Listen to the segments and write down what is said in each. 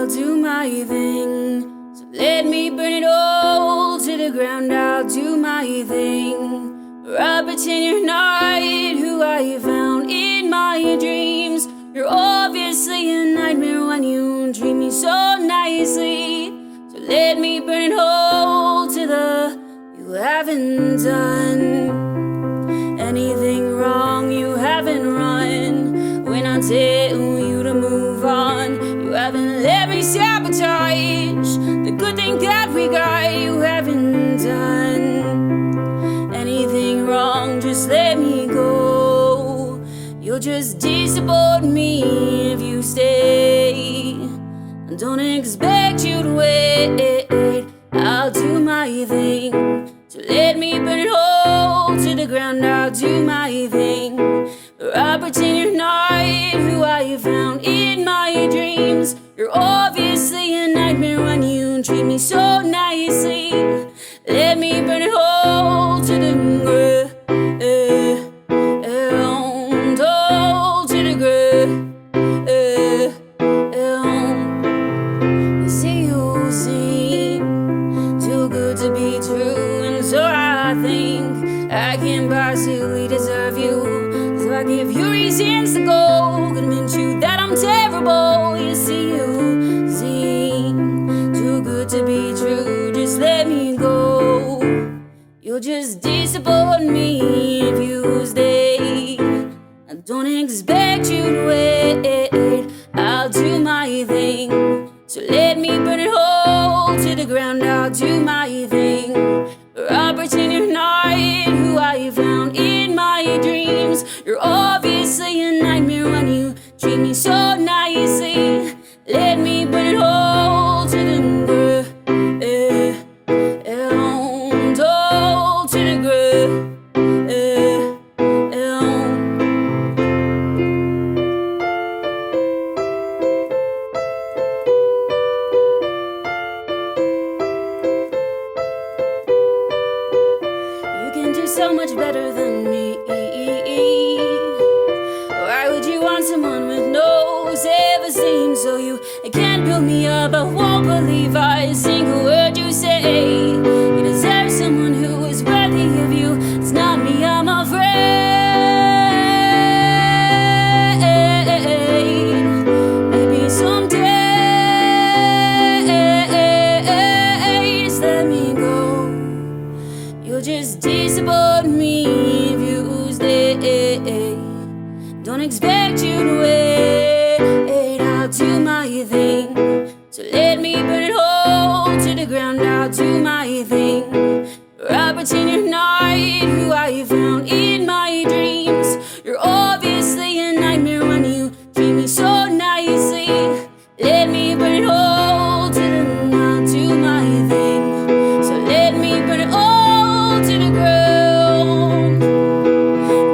I'll do my thing. So let me burn it all to the ground. I'll do my thing. Or I'll pretend you're not who I found in my dreams. You're obviously a nightmare when you treat me so nicely. So let me burn it all to the you haven't done anything wrong, you haven't run when I tell you to move on. You haven't let me sabotage the good thing that we got. You haven't done anything wrong, just let me go. You'll just disappoint me if you stay. I don't expect you to wait. I'll do my thing. So let me burn it all to the ground. I'll do my thing. Or I'll pretend you're not who I found in my dreams. You're obviously a nightmare when you treat me so nicely. Let me burn it all to the ground. All to the ground. You see, you seem too good to be true, and so I think I can possibly deserve you. So I give you reasons to go, convince you that I'm terrible. You see, you seem too good to be true, just let me go. You'll just disappoint me if you stay. I don't expect you to wait. I'll do my thing. So let me burn it all to the ground. I'll do my thing. Or I'll pretend you're not who I found in my dreams. You're obviously a nightmare when you treat me so nicely. Let me burn it all to the ground. All to the ground. So much better than me. Why would you want someone with no self-esteem? So you can't build me up. I won't believe a single word you say. You deserve someone who is worthy of you. It's not me, I'm afraid. Maybe someday, just let me go. You'll just disappoint me if you stay. Don't expect you to wait. I'll do my thing. So let me burn it all to the ground. I'll do my thing. Or I'll pretend you're not who I found in my dreams. You're obviously a nightmare when you treat me so nicely. Let me burn it all to the ground. I'll do my thing. So let me burn it all to the ground.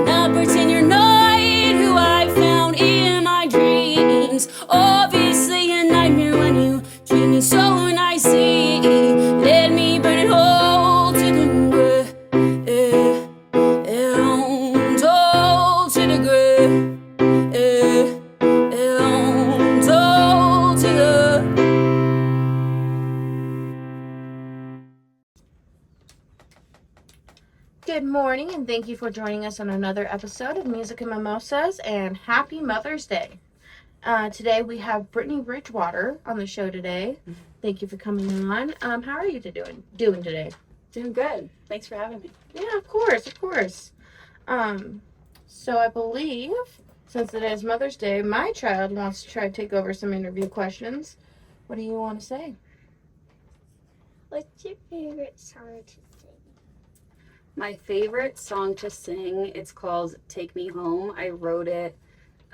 Now pretend you're not who I found in my dreams. Obviously a nightmare when you treat me so nicely. Let me burn it all to the ground. All to the ground. All to the. Good morning, and thank you for joining us on another episode of Music and Mimosas, and happy Mother's Day. Today we have Brittany Bridgewater on the show today. Thank you for coming on. How are you doing today? Doing good. Thanks for having me. Yeah, of course. So I believe, since it is Mother's Day, my child wants to try to take over some interview questions. What do you want to say? What's your favorite song to sing? My favorite song to sing, it's called Take Me Home. I wrote it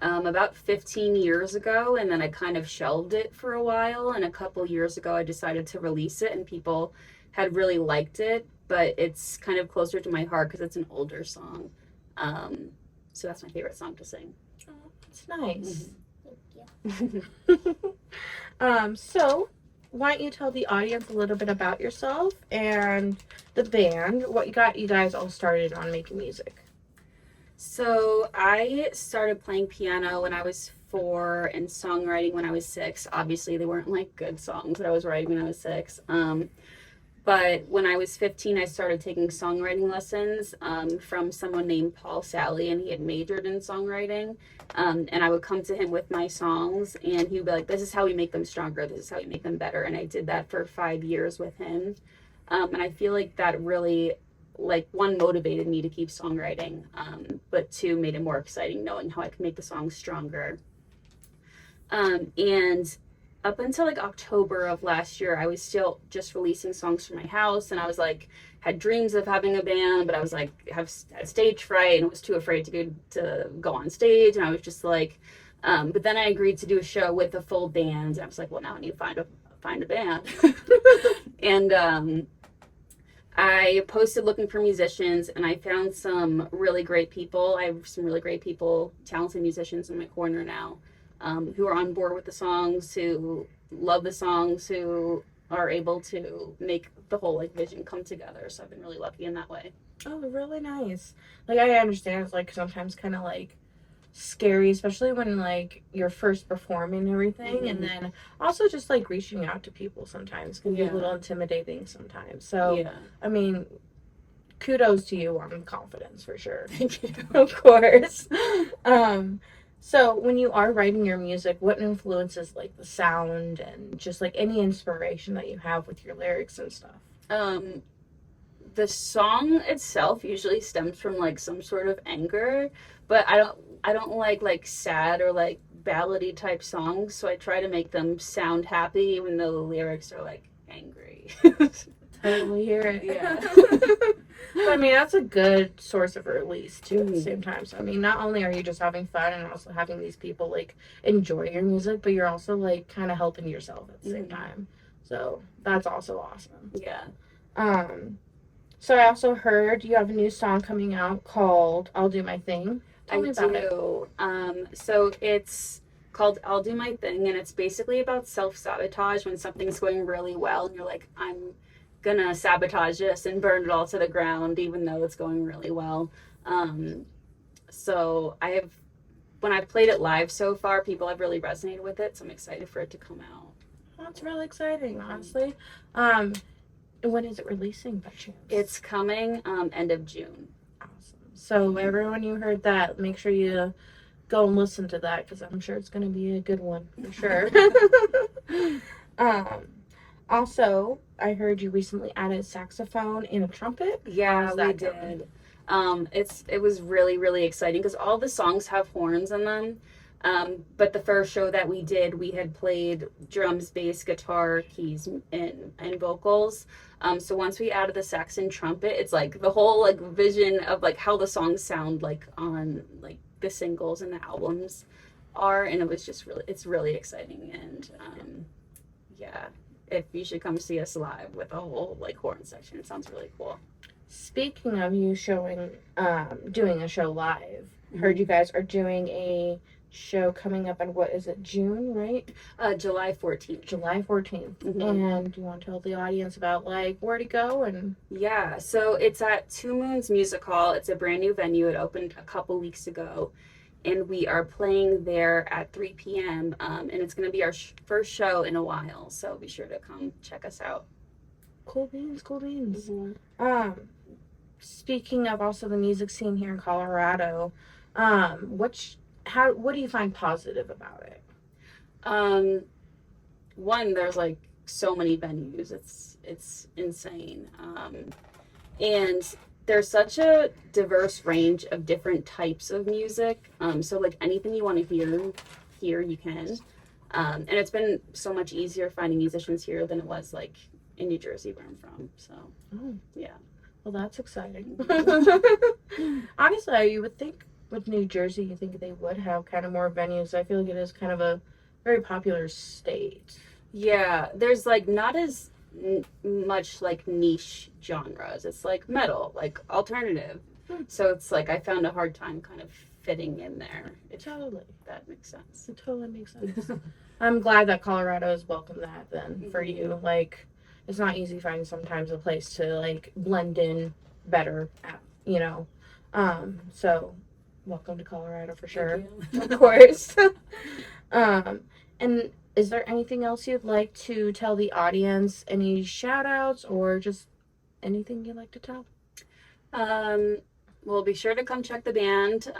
about 15 years ago, and then I kind of shelved it for a while, and a couple years ago I decided to release it, and people had really liked it, but it's kind of closer to my heart because it's an older song. So that's my favorite song to sing. Oh, that's nice. Thank you. So why don't you tell the audience a little bit about yourself and the band, what got you guys all started on making music? So I started playing piano when I was 4 and songwriting when I was 6. Obviously, they weren't like good songs that I was writing when I was 6. But when I was 15, I started taking songwriting lessons from someone named Paul Sally, and he had majored in songwriting. And I would come to him with my songs, and he would be like, this is how we make them stronger. This is how we make them better. And I did that for 5 years with him. And I feel like that really, like, one, motivated me to keep songwriting, but two, made it more exciting knowing how I could make the songs stronger. And up until like October of last year, I was still just releasing songs from my house, and I was like, had dreams of having a band, but I was like, had stage fright and was too afraid to go on stage, and I was just like, but then I agreed to do a show with a full band, and I was like, well, now I need to find a band. And I posted looking for musicians, and I found some really great people. I have some really great people, talented musicians in my corner now. Who are on board with the songs, who love the songs, who are able to make the whole like vision come together. So I've been really lucky in that way. Oh, really nice. Like, I understand it's like sometimes kind of like scary, especially when like you're first performing and everything, and then also just like reaching out to people sometimes can be a little intimidating sometimes. So I mean, kudos to you on confidence for sure. Thank you. Of course. So when you are writing your music, what influences like the sound and just like any inspiration that you have with your lyrics and stuff? The song itself usually stems from like some sort of anger, but I don't like sad or like ballady type songs, so I try to make them sound happy even though the lyrics are like angry. Totally hear it. Yeah. But, I mean, that's a good source of release too at the same time. So I mean, not only are you just having fun and also having these people like enjoy your music, but you're also like kind of helping yourself at the same time. So that's also awesome. Yeah. So I also heard you have a new song coming out called "I'll Do My Thing." Tell me about it. So it's called "I'll Do My Thing," and it's basically about self-sabotage when something's going really well and you're like, I'm gonna sabotage this and burn it all to the ground even though it's going really well. So when I've played it live so far, people have really resonated with it, so I'm excited for it to come out. That's really exciting, honestly. When is it releasing by chance? It's coming end of June. Awesome. So everyone, you heard that, make sure you go and listen to that because I'm sure it's going to be a good one for sure. Also, I heard you recently added saxophone and a trumpet. Yeah, we did. It was really, really exciting because all the songs have horns in them. But the first show that we did, we had played drums, bass, guitar, keys, and vocals. So once we added the sax and trumpet, it's like the whole like vision of like how the songs sound like on like the singles and the albums are, and it was just it's really exciting. And yeah, if you should come see us live with a whole like horn section, it sounds really cool. Speaking of you doing a show live, heard you guys are doing a show coming up on, what is it, June, right? July 14th. July 14th. And do you want to tell the audience about like where to go? And yeah, so it's at Two Moons Music Hall. It's a brand new venue. It opened a couple weeks ago, and we are playing there at 3 p.m. And it's going to be our first show in a while, so be sure to come check us out. Cool beans. Speaking of also the music scene here in Colorado, what do you find positive about it? One, there's like so many venues. It's insane. And there's such a diverse range of different types of music. So like anything you want to hear you can. And it's been so much easier finding musicians here than it was like in New Jersey where I'm from. So yeah. Well, that's exciting. Honestly, you would think with New Jersey, you think they would have kind of more venues. I feel like it is kind of a very popular state. Yeah, there's like not as much like niche genres. It's like metal, like alternative. So it's like I found a hard time kind of fitting in there. Totally. That makes sense. It totally makes sense. I'm glad that Colorado has welcomed that then for you. Like, it's not easy finding sometimes a place to like blend in better, at, you know. So welcome to Colorado for sure. Thank you. Of course. And is there anything else you'd like to tell the audience? Any shout outs or just anything you'd like to tell? Well, be sure to come check the band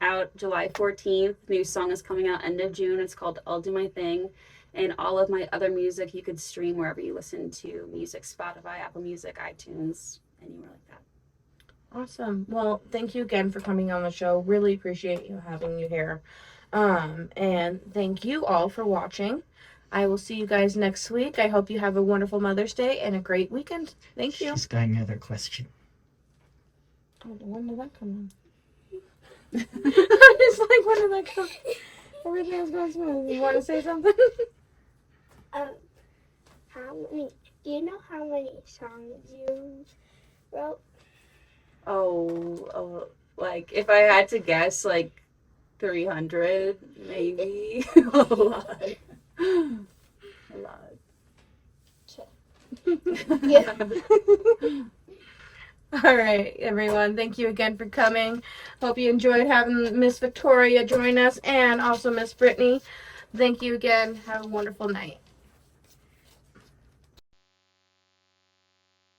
out July 14th. New song is coming out end of June. It's called I'll Do My Thing. And all of my other music you could stream wherever you listen to music, Spotify, Apple Music, iTunes, anywhere like that. Awesome. Well, thank you again for coming on the show. Really appreciate you having you here. And thank you all for watching. I will see you guys next week. I hope you have a wonderful Mother's Day and a great weekend. Thank you. She's got another question. Oh, when did that come in? I'm just like, when did that come? Everything was going smooth. You want to say something? Do you know how many songs you wrote? Oh, like if I had to guess, like 300, maybe. A lot. A lot. Yeah. All right, everyone. Thank you again for coming. Hope you enjoyed having Miss Victoria join us and also Miss Brittany. Thank you again. Have a wonderful night.